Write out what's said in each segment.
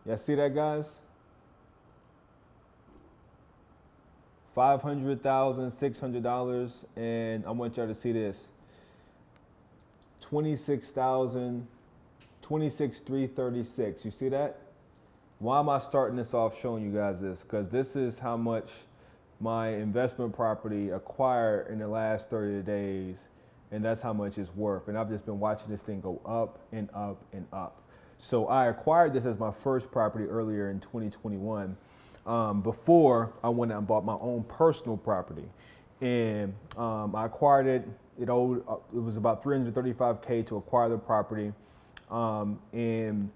Y'all see that, guys? $500,600, and I want y'all to see this. 26,336. You see that? Why am I starting this off showing you guys this? Because this is how much my investment property acquired in the last 30 days, and that's how much it's worth. And I've just been watching this thing go up and up and up. So I acquired this as my first property earlier in 2021, before I went out and bought my own personal property. And I acquired it. It was about $335K to acquire the property, and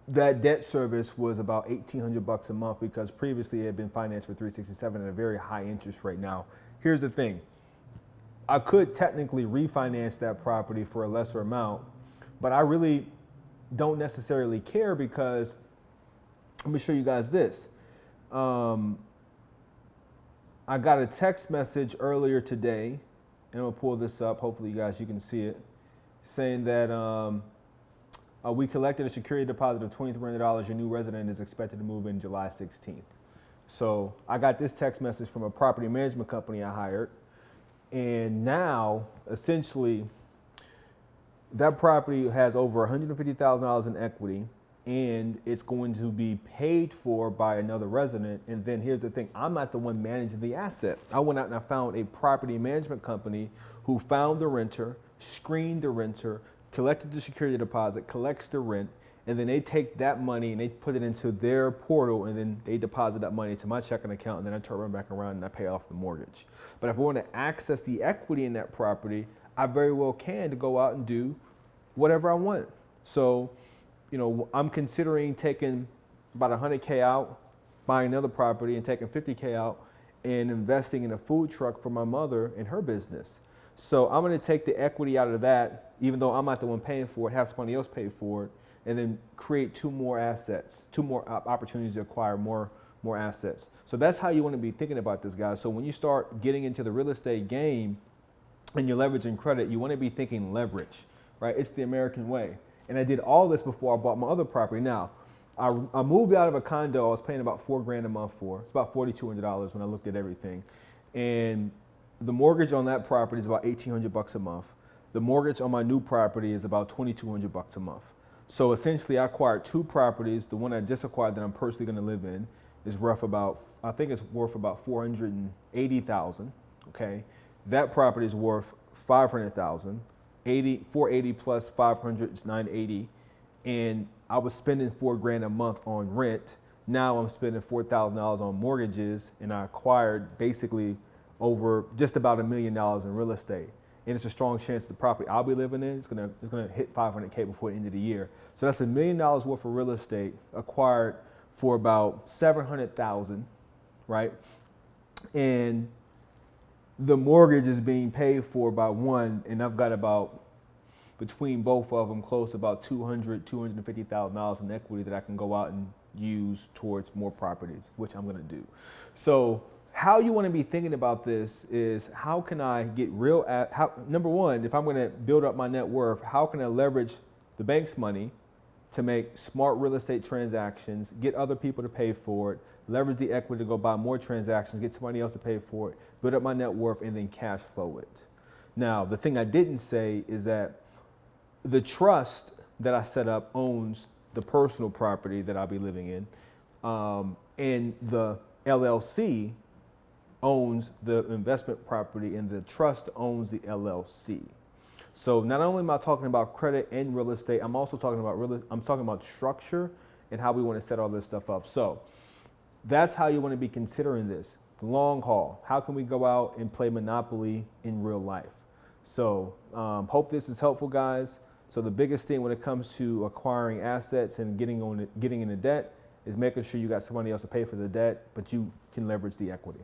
that debt service was about $1,800 a month, because previously it had been financed for $367 at a very high interest rate. Now, here's the thing. I could technically refinance that property for a lesser amount, but I really don't necessarily care, because let me show you guys this. I got a text message earlier today, and I'm gonna pull this up. Hopefully you can see it, saying that we collected a security deposit of $2,300. Your new resident is expected to move in July 16th. So I got this text message from a property management company I hired. And now, essentially, that property has over $150,000 in equity, and it's going to be paid for by another resident. And then here's the thing. I'm not the one managing the asset. I went out and I found a property management company who found the renter, screened the renter, collected the security deposit, collects the rent, and then they take that money and they put it into their portal, and then they deposit that money to my checking account, and then I turn back around and I pay off the mortgage. But if I want to access the equity in that property, I very well can to go out and do whatever I want. So, I'm considering taking about $100K out, buying another property, and taking $50K out and investing in a food truck for my mother and her business. So I'm going to take the equity out of that, even though I'm not the one paying for it, have somebody else pay for it, and then create two more opportunities to acquire more assets. So that's how you want to be thinking about this, guys. So when you start getting into the real estate game and you're leveraging credit, you want to be thinking leverage, right? It's the American way. And I did all this before I bought my other property. Now, I moved out of a condo I was paying about $4,000 a month for. It's about $4,200 when I looked at everything. And the mortgage on that property is about $1,800 a month. The mortgage on my new property is about $2,200 a month. So essentially I acquired two properties. The one I just acquired that I'm personally going to live in is worth about $480,000. Okay. That property is worth $500,000. 480 plus 500 is 980. And I was spending $4,000 a month on rent. Now I'm spending $4,000 on mortgages, and I acquired basically over just about $1 million in real estate. And it's a strong chance the property I'll be living in is gonna hit $500K before the end of the year. So that's $1 million worth of real estate acquired for about $700,000, right? And the mortgage is being paid for by one, and I've got about, between both of them, close to about $250,000 in equity that I can go out and use towards more properties, which I'm gonna do. So how you want to be thinking about this is, how can I get number one, if I'm going to build up my net worth, how can I leverage the bank's money to make smart real estate transactions, get other people to pay for it, leverage the equity to go buy more transactions, get somebody else to pay for it, build up my net worth, and then cash flow it. Now, the thing I didn't say is that the trust that I set up owns the personal property that I'll be living in, and the LLC owns the investment property, and the trust owns the LLC. So not only am I talking about credit and real estate, I'm also talking about structure and how we want to set all this stuff up. So that's how you want to be considering this. The long haul. How can we go out and play Monopoly in real life? So hope this is helpful, guys. So the biggest thing when it comes to acquiring assets and getting into debt is making sure you got somebody else to pay for the debt, but you can leverage the equity.